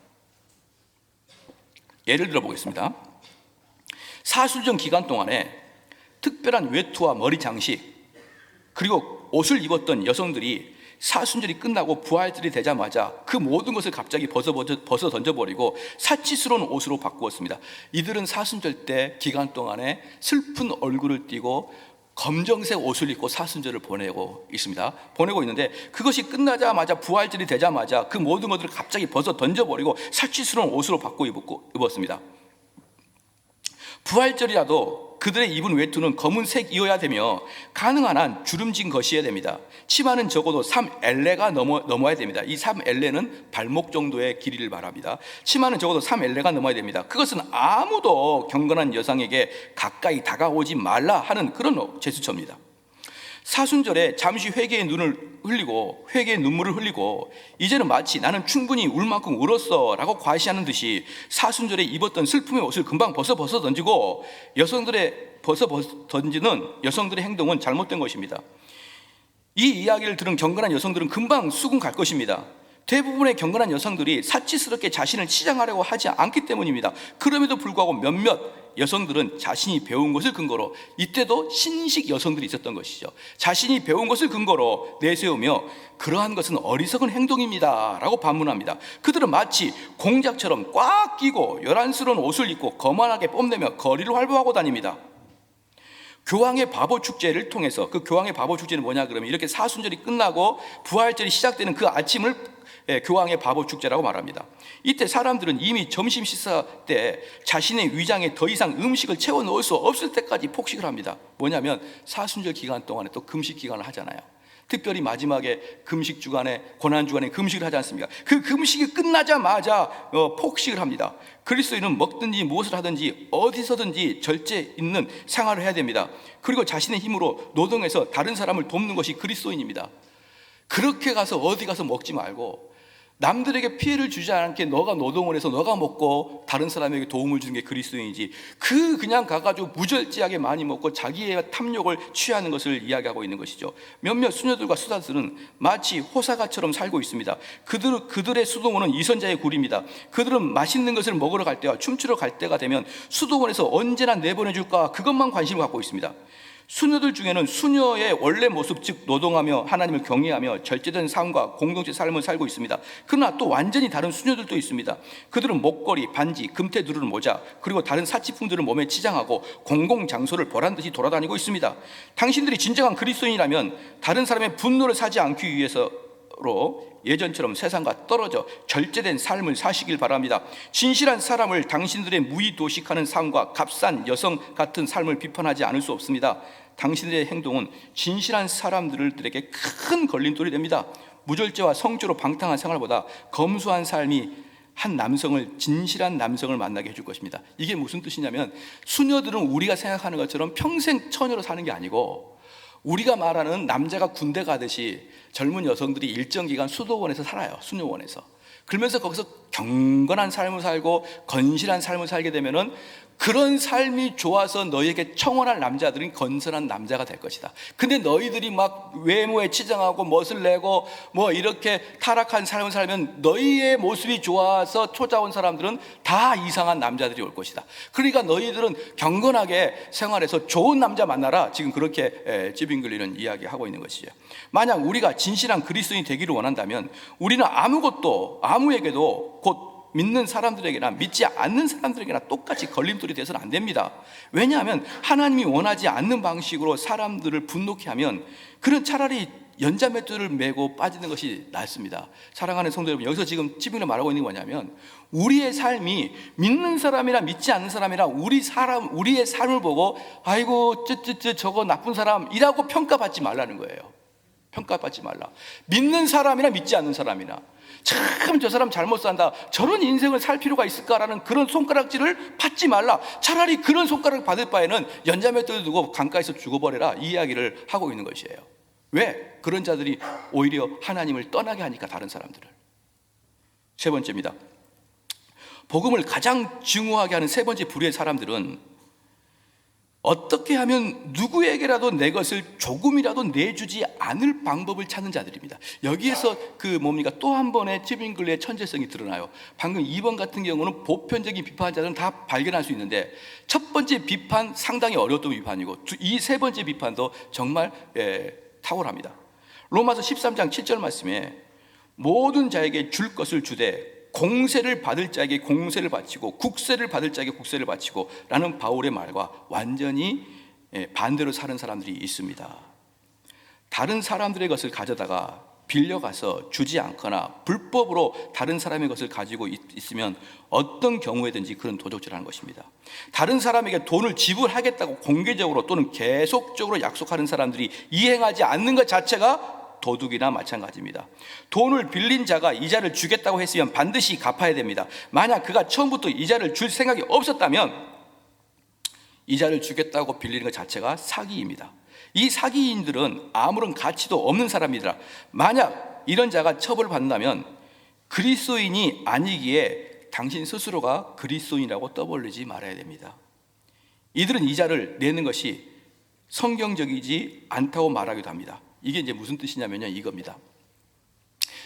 예를 들어 보겠습니다. 사순절 기간 동안에 특별한 외투와 머리 장식 그리고 옷을 입었던 여성들이 사순절이 끝나고 부활절이 되자마자 그 모든 것을 갑자기 벗어 던져버리고 사치스러운 옷으로 바꾸었습니다. 이들은 사순절 때 기간 동안에 슬픈 얼굴을 띠고 검정색 옷을 입고 사순절을 보내고 있습니다. 보내고 있는데 그것이 끝나자마자 부활절이 되자마자 그 모든 것들을 갑자기 벗어 던져버리고 사치스러운 옷으로 바꾸고 입었습니다. 부활절이라도 그들의 입은 외투는 검은색이어야 되며 가능한 한 주름진 것이어야 됩니다. 치마는 적어도 3엘레가 넘어야 됩니다. 이 3엘레는 발목 정도의 길이를 말합니다. 치마는 적어도 3엘레가 넘어야 됩니다. 그것은 아무도 경건한 여성에게 가까이 다가오지 말라 하는 그런 제스처입니다. 사순절에 잠시 회개의 눈물을 흘리고 이제는 마치 나는 충분히 울 만큼 울었어 라고 과시하는 듯이 사순절에 입었던 슬픔의 옷을 금방 벗어 던지고 벗어 던지는 여성들의 행동은 잘못된 것입니다. 이 이야기를 들은 경건한 여성들은 금방 수긍 갈 것입니다. 대부분의 경건한 여성들이 사치스럽게 자신을 치장하려고 하지 않기 때문입니다. 그럼에도 불구하고 몇몇 여성들은 자신이 배운 것을 근거로, 이때도 신식 여성들이 있었던 것이죠. 자신이 배운 것을 근거로 내세우며 그러한 것은 어리석은 행동입니다 라고 반문합니다. 그들은 마치 공작처럼 꽉 끼고 요란스러운 옷을 입고 거만하게 뽐내며 거리를 활보하고 다닙니다. 교황의 바보 축제를 통해서, 그 교황의 바보 축제는 뭐냐 그러면 이렇게 사순절이 끝나고 부활절이 시작되는 그 아침을 교황의 바보 축제라고 말합니다. 이때 사람들은 이미 점심 식사 때 자신의 위장에 더 이상 음식을 채워 넣을 수 없을 때까지 폭식을 합니다. 뭐냐면 사순절 기간 동안에 또 금식 기간을 하잖아요. 특별히 마지막에 금식 주간에, 고난 주간에 금식을 하지 않습니까? 그 금식이 끝나자마자 폭식을 합니다. 그리스도인은 먹든지 무엇을 하든지 어디서든지 절제 있는 생활을 해야 됩니다. 그리고 자신의 힘으로 노동해서 다른 사람을 돕는 것이 그리스도인입니다. 그렇게 가서 어디 가서 먹지 말고 남들에게 피해를 주지 않게 너가 노동을 해서 너가 먹고 다른 사람에게 도움을 주는 게 그리스도인이지, 그냥 가가지고 무절제하게 많이 먹고 자기의 탐욕을 취하는 것을 이야기하고 있는 것이죠. 몇몇 수녀들과 수사들은 마치 호사가처럼 살고 있습니다. 그들의 수동원은 이선자의 굴입니다. 그들은 맛있는 것을 먹으러 갈 때와 춤추러 갈 때가 되면 수동원에서 언제나 내보내줄까, 그것만 관심을 갖고 있습니다. 수녀들 중에는 수녀의 원래 모습, 즉 노동하며 하나님을 경외하며 절제된 삶과 공동체 삶을 살고 있습니다. 그러나 또 완전히 다른 수녀들도 있습니다. 그들은 목걸이, 반지, 금태 두르는 모자, 그리고 다른 사치품들을 몸에 치장하고 공공장소를 보란듯이 돌아다니고 있습니다. 당신들이 진정한 그리스도인이라면 다른 사람의 분노를 사지 않기 위해서로 예전처럼 세상과 떨어져 절제된 삶을 사시길 바랍니다. 진실한 사람을 당신들의 무의도식하는 삶과 값싼 여성 같은 삶을 비판하지 않을 수 없습니다. 당신들의 행동은 진실한 사람들에게 큰 걸림돌이 됩니다. 무절제와 성조로 방탕한 생활보다 검소한 삶이 한 남성을, 진실한 남성을 만나게 해줄 것입니다. 이게 무슨 뜻이냐면, 수녀들은 우리가 생각하는 것처럼 평생 처녀로 사는 게 아니고, 우리가 말하는 남자가 군대 가듯이 젊은 여성들이 일정 기간 수도원에서 살아요. 수녀원에서. 그러면서 거기서 경건한 삶을 살고 건실한 삶을 살게 되면은, 그런 삶이 좋아서 너희에게 청혼할 남자들은 건설한 남자가 될 것이다. 근데 너희들이 막 외모에 치장하고 멋을 내고 뭐 이렇게 타락한 삶을 살면 너희의 모습이 좋아서 초자원 사람들은 다 이상한 남자들이 올 것이다. 그러니까 너희들은 경건하게 생활해서 좋은 남자 만나라. 지금 그렇게 찌빙글리는 이야기하고 있는 것이죠. 만약 우리가 진실한 그리스도인이 되기를 원한다면 우리는 아무에게도 곧 믿는 사람들에게나 믿지 않는 사람들에게나 똑같이 걸림돌이 돼서는 안 됩니다. 왜냐하면 하나님이 원하지 않는 방식으로 사람들을 분노케 하면 그는 차라리 연자맷돌을 메고 빠지는 것이 낫습니다. 사랑하는 성도 여러분, 여기서 지금 찌빙을 말하고 있는 게 뭐냐면, 우리의 삶이 믿는 사람이나 믿지 않는 사람이나 우리의 삶을 보고 아이고 저거 나쁜 사람이라고 평가받지 말라는 거예요. 평가받지 말라. 믿는 사람이나 믿지 않는 사람이나 참 저 사람 잘못 산다, 저런 인생을 살 필요가 있을까라는 그런 손가락질을 받지 말라. 차라리 그런 손가락을 받을 바에는 연자맷돌 두고 강가에서 죽어버려라, 이 이야기를 하고 있는 것이에요. 왜? 그런 자들이 오히려 하나님을 떠나게 하니까, 다른 사람들을. 세 번째입니다. 복음을 가장 증오하게 하는 세 번째 부류의 사람들은 어떻게 하면 누구에게라도 내 것을 조금이라도 내주지 않을 방법을 찾는 자들입니다. 여기에서 또 한 번의 찌빙글리의 천재성이 드러나요. 방금 2번 같은 경우는 보편적인 비판자들은 다 발견할 수 있는데, 첫 번째 비판 상당히 어려웠던 비판이고, 이 세 번째 비판도 정말 탁월합니다. 로마서 13장 7절 말씀에 모든 자에게 줄 것을 주되 공세를 받을 자에게 공세를 바치고 국세를 받을 자에게 국세를 바치고 라는 바울의 말과 완전히 반대로 사는 사람들이 있습니다. 다른 사람들의 것을 가져다가 빌려가서 주지 않거나 불법으로 다른 사람의 것을 가지고 있으면 어떤 경우에든지 그런 도적질하는 것입니다. 다른 사람에게 돈을 지불하겠다고 공개적으로 또는 계속적으로 약속하는 사람들이 이행하지 않는 것 자체가 도둑이나 마찬가지입니다. 돈을 빌린 자가 이자를 주겠다고 했으면 반드시 갚아야 됩니다. 만약 그가 처음부터 이자를 줄 생각이 없었다면 이자를 주겠다고 빌리는 것 자체가 사기입니다. 이 사기인들은 아무런 가치도 없는 사람이더라. 만약 이런 자가 처벌을 받는다면 그리스도인이 아니기에 당신 스스로가 그리스도인이라고 떠벌리지 말아야 됩니다. 이들은 이자를 내는 것이 성경적이지 않다고 말하기도 합니다. 이게 이제 무슨 뜻이냐면요, 이겁니다.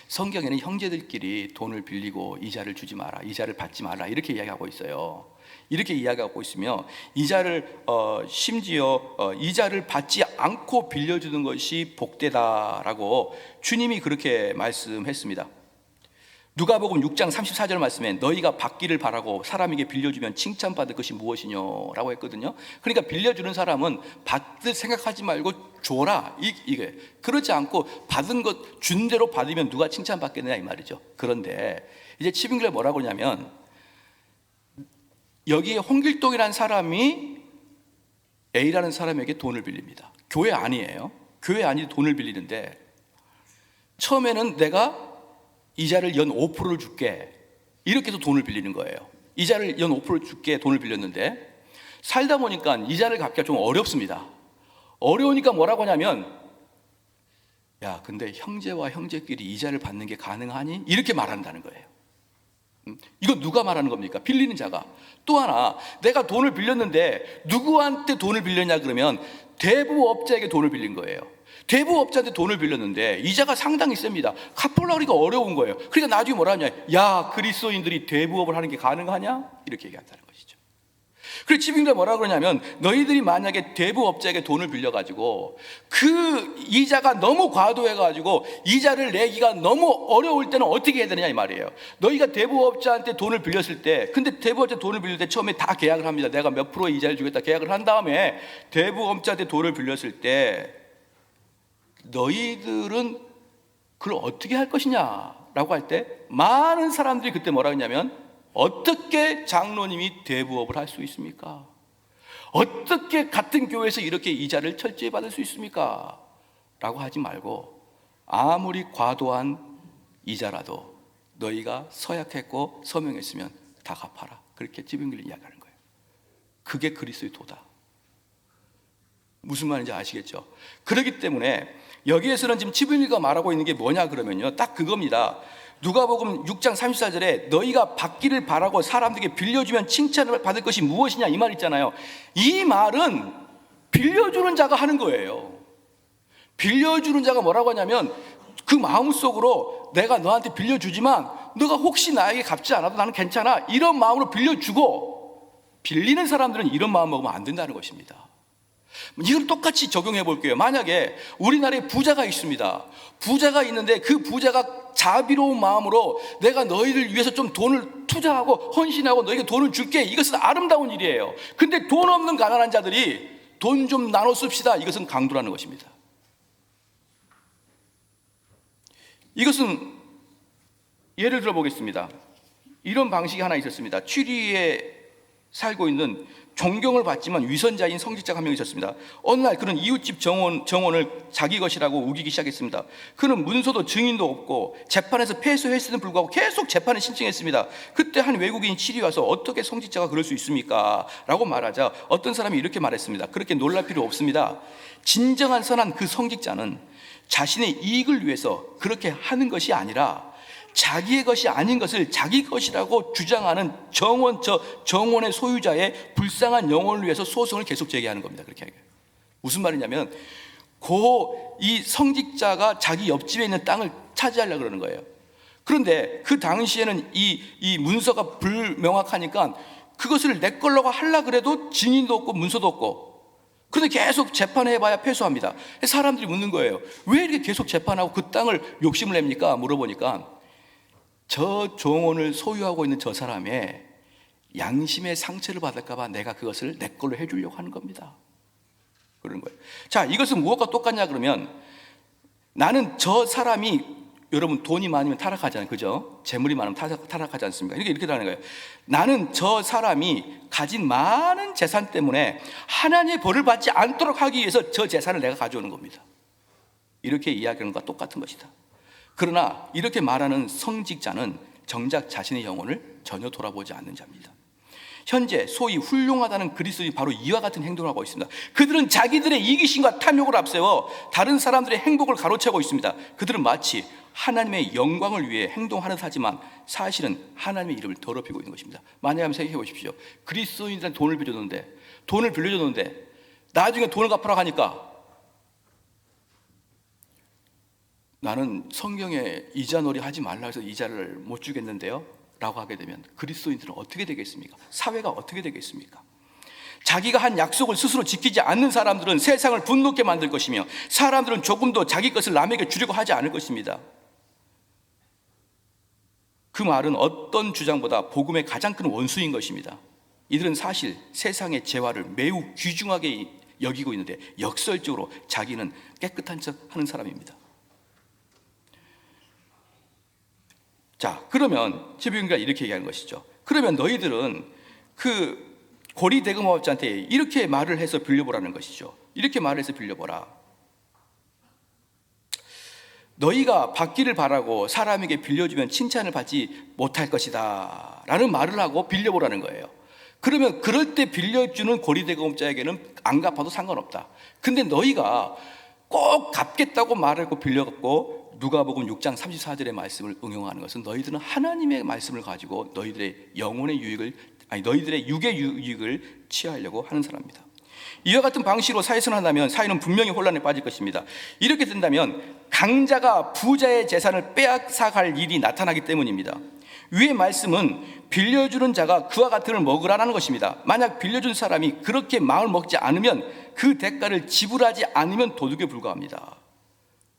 성경에는 형제들끼리 돈을 빌리고 이자를 주지 마라, 이자를 받지 마라, 이렇게 이야기하고 있어요. 이렇게 이야기하고 있으며, 심지어 이자를 받지 않고 빌려주는 것이 복되다라고 주님이 그렇게 말씀했습니다. 누가복음 6장 34절 말씀에 너희가 받기를 바라고 사람에게 빌려주면 칭찬받을 것이 무엇이뇨라고 했거든요. 그러니까 빌려주는 사람은 받을 생각하지 말고 줘라, 이게 그렇지 않고 받은 것 준 대로 받으면 누가 칭찬받겠느냐 이 말이죠. 그런데 이제 치빙글에 뭐라고 하냐면, 여기에 홍길동이라는 사람이 A라는 사람에게 돈을 빌립니다. 교회 아니에요. 교회 아니 돈을 빌리는데, 처음에는 내가 이자를 연 5%를 줄게, 이렇게 해서 돈을 빌리는 거예요. 이자를 연 5% 줄게 돈을 빌렸는데, 살다 보니까 이자를 갚기가 좀 어렵습니다. 어려우니까 뭐라고 하냐면, 야 근데 형제와 형제끼리 이자를 받는 게 가능하니? 이렇게 말한다는 거예요. 이거 누가 말하는 겁니까? 빌리는 자가. 또 하나, 내가 돈을 빌렸는데 누구한테 돈을 빌렸냐 그러면 대부업자에게 돈을 빌린 거예요. 대부업자한테 돈을 빌렸는데 이자가 상당히 셉니다. 갚으려니까 어려운 거예요. 그러니까 나중에 뭐라 하냐, 야 그리스도인들이 대부업을 하는 게 가능하냐? 이렇게 얘기한다는 것이죠. 그래서 치빙가 뭐라 그러냐면, 너희들이 만약에 대부업자에게 돈을 빌려가지고 그 이자가 너무 과도해가지고 이자를 내기가 너무 어려울 때는 어떻게 해야 되느냐 이 말이에요. 너희가 대부업자한테 돈을 빌렸을 때, 근데 대부업자 돈을 빌릴 때 처음에 다 계약을 합니다. 내가 몇 프로 이자를 주겠다 계약을 한 다음에 대부업자한테 돈을 빌렸을 때 너희들은 그걸 어떻게 할 것이냐라고 할 때, 많은 사람들이 그때 뭐라 했냐면, 어떻게 장로님이 대부업을 할 수 있습니까? 어떻게 같은 교회에서 이렇게 이자를 철저히 받을 수 있습니까? 라고 하지 말고, 아무리 과도한 이자라도 너희가 서약했고 서명했으면 다 갚아라, 그렇게 지빙길이 이야기하는 거예요. 그게 그리스도의 도다. 무슨 말인지 아시겠죠? 그렇기 때문에 여기에서는 지금 지빙길가 말하고 있는 게 뭐냐 그러면요, 딱 그겁니다. 누가복음 6장 34절에 너희가 받기를 바라고 사람들에게 빌려주면 칭찬을 받을 것이 무엇이냐 이 말 있잖아요. 이 말은 빌려주는 자가 하는 거예요. 빌려주는 자가 뭐라고 하냐면, 그 마음속으로 내가 너한테 빌려주지만 너가 혹시 나에게 갚지 않아도 나는 괜찮아, 이런 마음으로 빌려주고, 빌리는 사람들은 이런 마음 먹으면 안 된다는 것입니다. 이걸 똑같이 적용해 볼게요. 만약에 우리나라에 부자가 있습니다. 부자가 있는데 그 부자가 자비로운 마음으로 내가 너희를 위해서 좀 돈을 투자하고 헌신하고 너에게 돈을 줄게, 이것은 아름다운 일이에요. 근데 돈 없는 가난한 자들이 돈 좀 나눠 씁시다, 이것은 강도라는 것입니다. 이것은 예를 들어 보겠습니다. 이런 방식이 하나 있었습니다. 취리에 살고 있는 존경을 받지만 위선자인 성직자가 한 명 있었습니다. 어느 날 그는 이웃집 정원을 자기 것이라고 우기기 시작했습니다. 그는 문서도 증인도 없고 재판에서 패소했음에도 불구하고 계속 재판을 신청했습니다. 그때 한 외국인이 치리 와서 어떻게 성직자가 그럴 수 있습니까? 라고 말하자 어떤 사람이 이렇게 말했습니다. 그렇게 놀랄 필요 없습니다. 진정한 선한 그 성직자는 자신의 이익을 위해서 그렇게 하는 것이 아니라 자기의 것이 아닌 것을 자기 것이라고 주장하는 정원의 소유자의 불쌍한 영혼을 위해서 소송을 계속 제기하는 겁니다. 그렇게 하게. 무슨 말이냐면, 이 성직자가 자기 옆집에 있는 땅을 차지하려고 그러는 거예요. 그런데 그 당시에는 이 문서가 불명확하니까 그것을 내 걸로 하려고 그래도 증인도 없고 문서도 없고, 그런데 계속 재판해봐야 패소합니다. 사람들이 묻는 거예요. 왜 이렇게 계속 재판하고 그 땅을 욕심을 냅니까? 물어보니까 저 정원을 소유하고 있는 저 사람의 양심의 상처를 받을까봐 내가 그것을 내 걸로 해주려고 하는 겁니다. 그런 거예요. 자, 이것은 무엇과 똑같냐 그러면, 나는 저 사람이, 여러분 돈이 많으면 타락하잖아요, 그죠? 재물이 많으면 타락하지 않습니까? 이렇게 하는 거예요. 나는 저 사람이 가진 많은 재산 때문에 하나님의 벌을 받지 않도록 하기 위해서 저 재산을 내가 가져오는 겁니다. 이렇게 이야기하는 것과 똑같은 것이다. 그러나 이렇게 말하는 성직자는 정작 자신의 영혼을 전혀 돌아보지 않는 자입니다. 현재 소위 훌륭하다는 그리스도인이 바로 이와 같은 행동을 하고 있습니다. 그들은 자기들의 이기심과 탐욕을 앞세워 다른 사람들의 행복을 가로채고 있습니다. 그들은 마치 하나님의 영광을 위해 행동하는 사지만 사실은 하나님의 이름을 더럽히고 있는 것입니다. 만약에 한번 생각해 보십시오. 그리스도인들한테 돈을 빌려줬는데 나중에 돈을 갚으라고 하니까, 나는 성경에 이자놀이 하지 말라 해서 이자를 못 주겠는데요 라고 하게 되면 그리스도인들은 어떻게 되겠습니까? 사회가 어떻게 되겠습니까? 자기가 한 약속을 스스로 지키지 않는 사람들은 세상을 분노케 만들 것이며, 사람들은 조금도 자기 것을 남에게 주려고 하지 않을 것입니다. 그 말은 어떤 주장보다 복음의 가장 큰 원수인 것입니다. 이들은 사실 세상의 재화를 매우 귀중하게 여기고 있는데 역설적으로 자기는 깨끗한 척 하는 사람입니다. 자, 그러면 지부인가 이렇게 얘기하는 것이죠. 그러면 너희들은 그 고리 대금업자한테 이렇게 말을 해서 빌려보라는 것이죠. 이렇게 말을 해서 빌려보라. 너희가 받기를 바라고 사람에게 빌려주면 칭찬을 받지 못할 것이다 라는 말을 하고 빌려보라는 거예요. 그러면 그럴 때 빌려주는 고리대금업자에게는 안 갚아도 상관없다. 근데 너희가 꼭 갚겠다고 말하고 빌려갖고 누가복음 6장 34절의 말씀을 응용하는 것은 너희들은 하나님의 말씀을 가지고 너희들의 영혼의 유익을, 아니 너희들의 육의 유익을 취하려고 하는 사람입니다. 이와 같은 방식으로 사회생활한다면 사회는 분명히 혼란에 빠질 것입니다. 이렇게 된다면 강자가 부자의 재산을 빼앗아갈 일이 나타나기 때문입니다. 위의 말씀은 빌려주는 자가 그와 같은 걸 먹으라는 것입니다. 만약 빌려준 사람이 그렇게 마음을 먹지 않으면 그 대가를 지불하지 않으면 도둑에 불과합니다.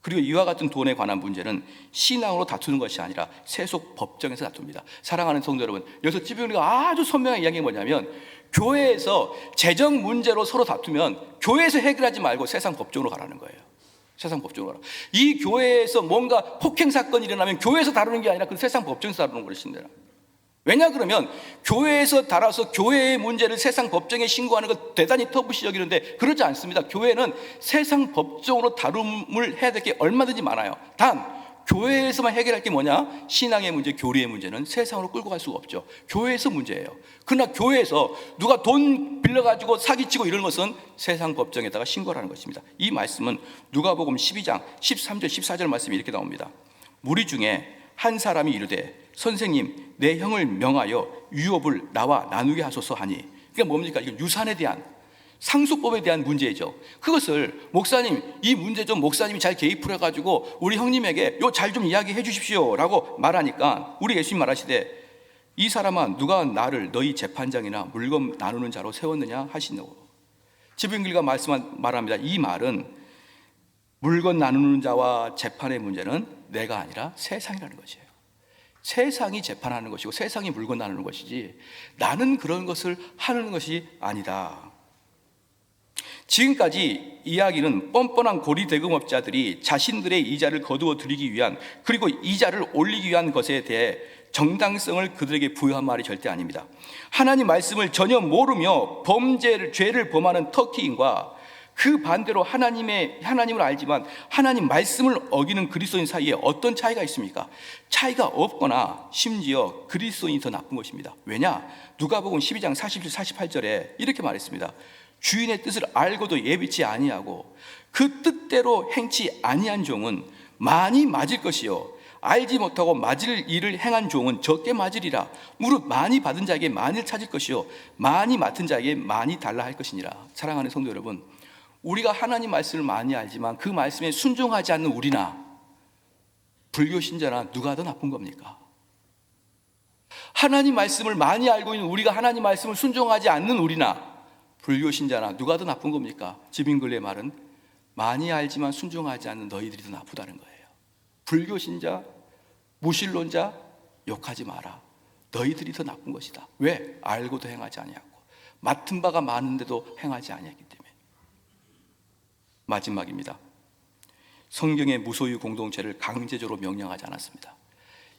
그리고 이와 같은 돈에 관한 문제는 신앙으로 다투는 것이 아니라 세속 법정에서 다툽니다. 사랑하는 성도 여러분, 여기서 찌부리가 아주 선명한 이야기가 뭐냐면 교회에서 재정 문제로 서로 다투면 교회에서 해결하지 말고 세상 법정으로 가라는 거예요. 세상 법정으로 가라. 이 교회에서 뭔가 폭행 사건이 일어나면 교회에서 다루는 게 아니라 그 세상 법정에서 다루는 것입니다. 왜냐 그러면 교회에서 달아서 교회의 문제를 세상 법정에 신고하는 것 대단히 터부시 여기는데 그러지 않습니다. 교회는 세상 법정으로 다룸을 해야 될 게 얼마든지 많아요. 단 교회에서만 해결할 게 뭐냐? 신앙의 문제, 교리의 문제는 세상으로 끌고 갈 수가 없죠. 교회에서 문제예요. 그러나 교회에서 누가 돈 빌려가지고 사기치고 이런 것은 세상 법정에다가 신고하는 것입니다. 이 말씀은 누가복음 12장 13절 14절 말씀이 이렇게 나옵니다. 무리 중에 한 사람이 이르되 선생님 내 형을 명하여 유업을 나와 나누게 하소서 하니, 그러니까 뭡니까? 이건 유산에 대한 상속법에 대한 문제죠. 그것을 목사님 이 문제 좀 목사님이 잘 개입을 해가지고 우리 형님에게 요 잘 좀 이야기해 주십시오 라고 말하니까 우리 예수님 말하시되 이 사람아 누가 나를 너희 재판장이나 물건 나누는 자로 세웠느냐 하시노. 지부인글과 말합니다. 이 말은 물건 나누는 자와 재판의 문제는 내가 아니라 세상이라는 것이에요. 세상이 재판하는 것이고 세상이 물건 나누는 것이지 나는 그런 것을 하는 것이 아니다. 지금까지 이야기는 뻔뻔한 고리대금업자들이 자신들의 이자를 거두어 들이기 위한, 그리고 이자를 올리기 위한 것에 대해 정당성을 그들에게 부여한 말이 절대 아닙니다. 하나님 말씀을 전혀 모르며 죄를 범하는 터키인과 그 반대로 하나님을 알지만 하나님 말씀을 어기는 그리스도인 사이에 어떤 차이가 있습니까? 차이가 없거나 심지어 그리스도인이 더 나쁜 것입니다. 왜냐? 누가복음 12장 47, 48절에 이렇게 말했습니다. 주인의 뜻을 알고도 예비치 아니하고 그 뜻대로 행치 아니한 종은 많이 맞을 것이요 알지 못하고 맞을 일을 행한 종은 적게 맞으리라. 무릇 많이 받은 자에게 많이 찾을 것이요 많이 맡은 자에게 많이 달라 할 것이니라. 사랑하는 성도 여러분, 우리가 하나님 말씀을 많이 알지만 그 말씀에 순종하지 않는 우리나 불교 신자나 누가 더 나쁜 겁니까? 하나님 말씀을 많이 알고 있는 우리가 하나님 말씀을 순종하지 않는 우리나 불교 신자나 누가 더 나쁜 겁니까? 지빙글의 말은 많이 알지만 순종하지 않는 너희들이 더 나쁘다는 거예요. 불교 신자, 무신론자 욕하지 마라. 너희들이 더 나쁜 것이다. 왜? 알고도 행하지 아니하고 맡은 바가 많은데도 행하지 아니하기 때문에. 마지막입니다. 성경의 무소유 공동체를 강제적으로 명령하지 않았습니다.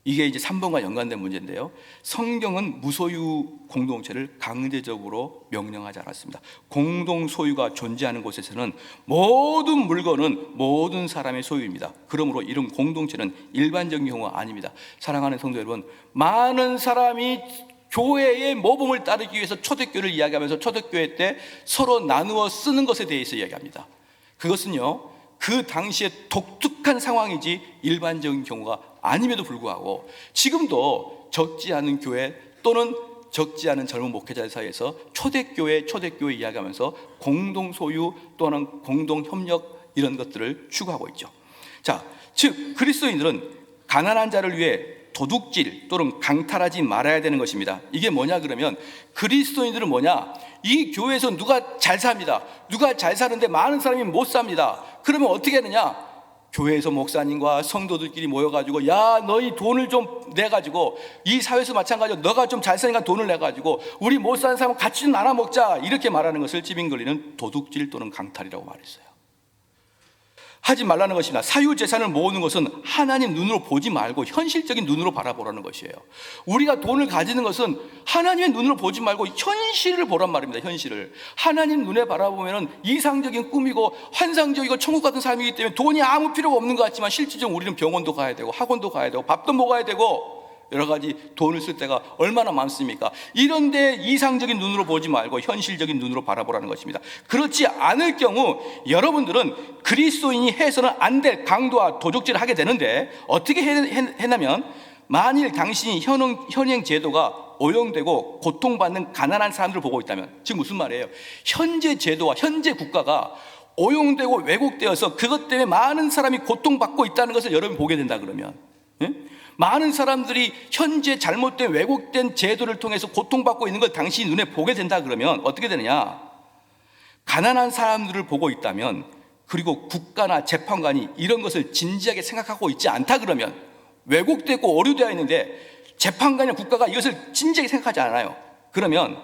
이게 이제 3번과 연관된 문제인데요. 성경은 무소유 공동체를 강제적으로 명령하지 않았습니다. 공동 소유가 존재하는 곳에서는 모든 물건은 모든 사람의 소유입니다. 그러므로 이런 공동체는 일반적인 경우가 아닙니다. 사랑하는 성도 여러분, 많은 사람이 교회의 모범을 따르기 위해서 초대교회를 이야기하면서 초대교회 때 서로 나누어 쓰는 것에 대해서 이야기합니다. 그것은요, 그 당시에 독특한 상황이지 일반적인 경우가 아님에도 불구하고 지금도 적지 않은 교회 또는 적지 않은 젊은 목회자들 사이에서 초대교회 이야기하면서 공동소유 또는 공동협력 이런 것들을 추구하고 있죠. 자, 즉 그리스도인들은 가난한 자를 위해 도둑질 또는 강탈하지 말아야 되는 것입니다. 이게 뭐냐 그러면 그리스도인들은 뭐냐? 이 교회에서 누가 잘 삽니다. 누가 잘 사는데 많은 사람이 못 삽니다. 그러면 어떻게 하느냐? 교회에서 목사님과 성도들끼리 모여가지고 야 너희 돈을 좀 내가지고 이 사회에서 마찬가지로 너가 좀 잘 사니까 돈을 내가지고 우리 못 사는 사람 같이 좀 나눠 먹자 이렇게 말하는 것을 찌빙거리는 도둑질 또는 강탈이라고 말했어요. 하지 말라는 것입니다. 사유재산을 모으는 것은 하나님 눈으로 보지 말고 현실적인 눈으로 바라보라는 것이에요. 우리가 돈을 가지는 것은 하나님의 눈으로 보지 말고 현실을 보란 말입니다. 현실을. 하나님 눈에 바라보면 이상적인 꿈이고 환상적이고 천국 같은 삶이기 때문에 돈이 아무 필요가 없는 것 같지만 실질적으로 우리는 병원도 가야 되고 학원도 가야 되고 밥도 먹어야 되고 여러 가지 돈을 쓸 때가 얼마나 많습니까? 이런데 이상적인 눈으로 보지 말고 현실적인 눈으로 바라보라는 것입니다. 그렇지 않을 경우 여러분들은 그리스도인이 해서는 안 될 강도와 도적질을 하게 되는데 어떻게 해냐면 만일 당신이 현행 제도가 오용되고 고통받는 가난한 사람들을 보고 있다면, 지금 무슨 말이에요? 현재 제도와 현재 국가가 오용되고 왜곡되어서 그것 때문에 많은 사람이 고통받고 있다는 것을 여러분이 보게 된다 그러면, 많은 사람들이 현재 잘못된 왜곡된 제도를 통해서 고통받고 있는 걸 당신이 눈에 보게 된다 그러면 어떻게 되느냐? 가난한 사람들을 보고 있다면, 그리고 국가나 재판관이 이런 것을 진지하게 생각하고 있지 않다 그러면, 왜곡되고 오류되어 있는데 재판관이나 국가가 이것을 진지하게 생각하지 않아요. 그러면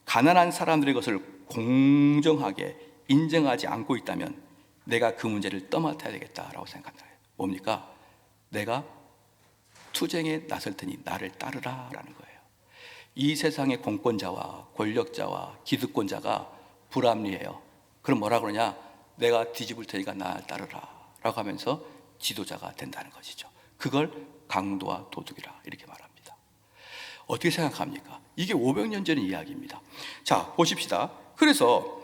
가난한 사람들의 것을 공정하게 인정하지 않고 있다면 내가 그 문제를 떠맡아야 되겠다라고 생각한다. 뭡니까? 내가 투쟁에 나설 테니 나를 따르라 라는 거예요. 이 세상의 공권자와 권력자와 기득권자가 불합리해요. 그럼 뭐라 그러냐? 내가 뒤집을 테니까 나를 따르라 라고 하면서 지도자가 된다는 것이죠. 그걸 강도와 도둑이라 이렇게 말합니다. 어떻게 생각합니까? 이게 500년 전의 이야기입니다. 자, 보십시다. 그래서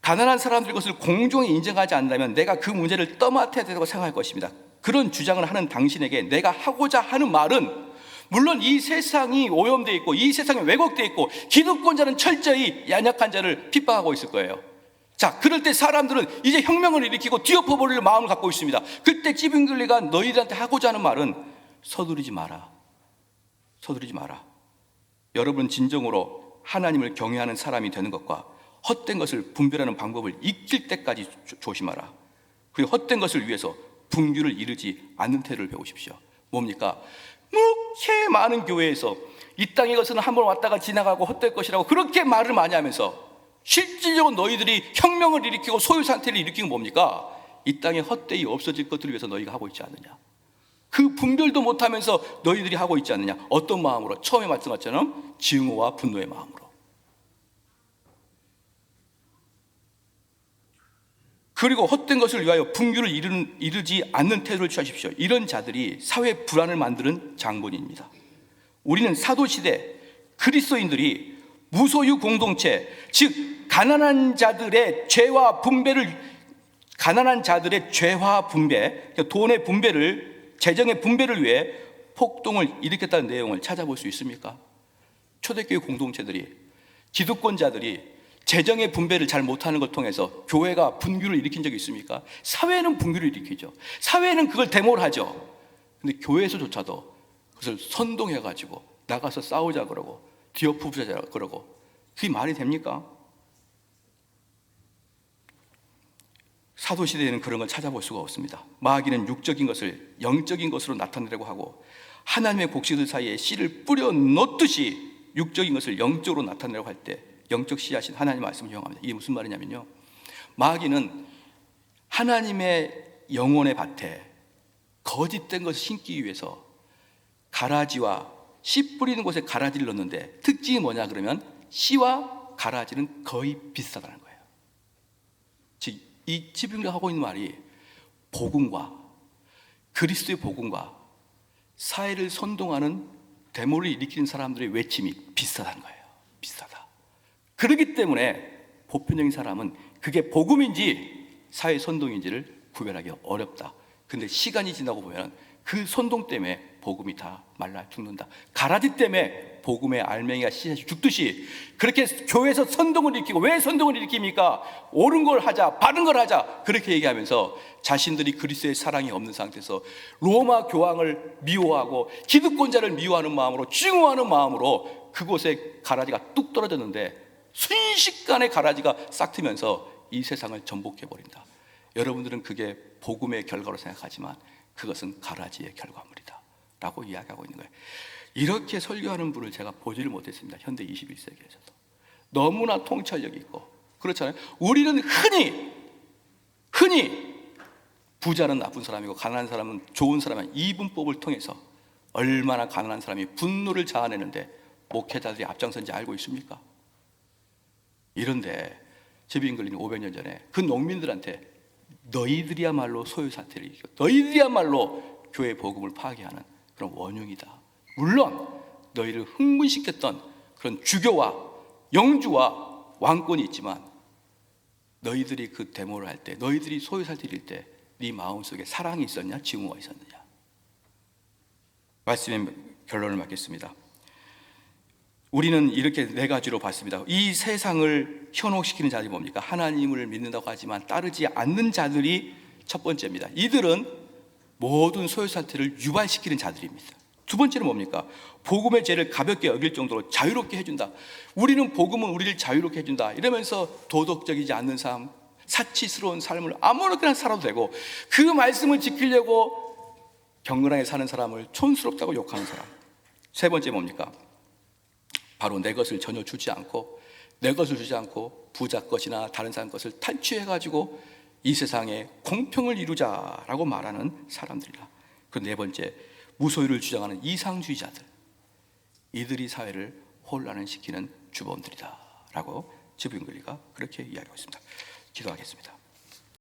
가난한 사람들의 것을 공정히 인정하지 않는다면 내가 그 문제를 떠맡아야 된다고 생각할 것입니다. 그런 주장을 하는 당신에게 내가 하고자 하는 말은, 물론 이 세상이 오염되어 있고 이 세상이 왜곡되어 있고 기득권자는 철저히 연약한 자를 핍박하고 있을 거예요. 자, 그럴 때 사람들은 이제 혁명을 일으키고 뒤엎어버릴 마음을 갖고 있습니다. 그때 찌빙글리가 너희들한테 하고자 하는 말은 서두르지 마라. 서두르지 마라. 여러분 진정으로 하나님을 경외하는 사람이 되는 것과 헛된 것을 분별하는 방법을 익힐 때까지 조심하라. 그리고 헛된 것을 위해서 분규를 이루지 않는 태도를 배우십시오. 뭡니까? 그렇게 많은 교회에서 이 땅의 것은 한번 왔다가 지나가고 헛될 것이라고 그렇게 말을 많이 하면서 실질적으로 너희들이 혁명을 일으키고 소유 상태를 일으키는 뭡니까? 이 땅에 헛되이 없어질 것들을 위해서 너희가 하고 있지 않느냐? 그 분별도 못하면서 너희들이 하고 있지 않느냐? 어떤 마음으로? 처음에 말씀하셨잖아요. 증오와 분노의 마음으로. 그리고 헛된 것을 위하여 분규를 이루지 않는 태도를 취하십시오. 이런 자들이 사회 불안을 만드는 장본인입니다. 우리는 사도시대 그리스도인들이 무소유 공동체, 즉 가난한 자들의 죄와 분배, 돈의 분배를, 재정의 분배를 위해 폭동을 일으켰다는 내용을 찾아볼 수 있습니까? 초대교회 공동체들이, 기득권자들이 재정의 분배를 잘 못하는 걸 통해서 교회가 분규를 일으킨 적이 있습니까? 사회는 분규를 일으키죠. 사회는 그걸 데모를 하죠. 근데 교회에서조차도 그것을 선동해가지고 나가서 싸우자 그러고 뒤엎으자 그러고, 그게 말이 됩니까? 사도시대에는 그런 걸 찾아볼 수가 없습니다. 마귀는 육적인 것을 영적인 것으로 나타내려고 하고 하나님의 곡식들 사이에 씨를 뿌려 넣듯이 육적인 것을 영적으로 나타내려고 할 때 영적 씨앗인 하나님의 말씀을 이용합니다. 이게 무슨 말이냐면요, 마귀는 하나님의 영혼의 밭에 거짓된 것을 심기 위해서 가라지와 씨 뿌리는 곳에 가라지를 넣는데 특징이 뭐냐 그러면 씨와 가라지는 거의 비슷하다는 거예요. 즉, 이 찌빙글 하고 있는 말이 복음과 그리스도의 복음과 사회를 선동하는 데모를 일으키는 사람들의 외침이 비슷하다는 거예요. 비슷하다. 그렇기 때문에 보편적인 사람은 그게 복음인지 사회 선동인지를 구별하기 어렵다. 근데 시간이 지나고 보면 그 선동 때문에 복음이 다 말라 죽는다. 가라지 때문에 복음의 알맹이가 씨앗이 죽듯이 그렇게 교회에서 선동을 일으키고, 왜 선동을 일으킵니까? 옳은 걸 하자, 바른 걸 하자, 그렇게 얘기하면서 자신들이 그리스도의 사랑이 없는 상태에서 로마 교황을 미워하고 기득권자를 미워하는 마음으로, 증오하는 마음으로 그곳에 가라지가 뚝 떨어졌는데 순식간에 가라지가 싹 트면서 이 세상을 전복해버린다. 여러분들은 그게 복음의 결과로 생각하지만 그것은 가라지의 결과물이다 라고 이야기하고 있는 거예요. 이렇게 설교하는 분을 제가 보지를 못했습니다. 현대 21세기에서도 너무나 통찰력 있고 그렇잖아요. 우리는 흔히 부자는 나쁜 사람이고 가난한 사람은 좋은 사람이야, 이분법을 통해서 얼마나 가난한 사람이 분노를 자아내는데 목회자들이 앞장선지 알고 있습니까? 이런데 지빙글린이 500년 전에 그 농민들한테 너희들이야말로 소유사태를 이기고 너희들이야말로 교회 복음을 파괴하는 그런 원흉이다. 물론 너희를 흥분시켰던 그런 주교와 영주와 왕권이 있지만 너희들이 그 데모를 할 때, 너희들이 소유사태를 때 네 마음속에 사랑이 있었냐? 증오가 있었느냐? 말씀의 결론을 맺겠습니다. 우리는 이렇게 네 가지로 봤습니다. 이 세상을 현혹시키는 자들이 뭡니까? 하나님을 믿는다고 하지만 따르지 않는 자들이 첫 번째입니다. 이들은 모든 소유사태를 유발시키는 자들입니다. 두 번째는 뭡니까? 복음의 죄를 가볍게 여길 정도로 자유롭게 해준다. 우리는 복음은 우리를 자유롭게 해준다 이러면서 도덕적이지 않는 삶, 사치스러운 삶을 아무렇게나 살아도 되고 그 말씀을 지키려고 경건하게 사는 사람을 촌스럽다고 욕하는 사람. 세 번째 뭡니까? 바로 내 것을 전혀 주지 않고 내 것을 주지 않고 부자 것이나 다른 사람 것을 탈취해가지고 이 세상에 공평을 이루자라고 말하는 사람들이다. 그 네 번째, 무소유를 주장하는 이상주의자들. 이들이 사회를 혼란을 시키는 주범들이다 라고 지빙글리가 그렇게 이야기하고 있습니다. 기도하겠습니다.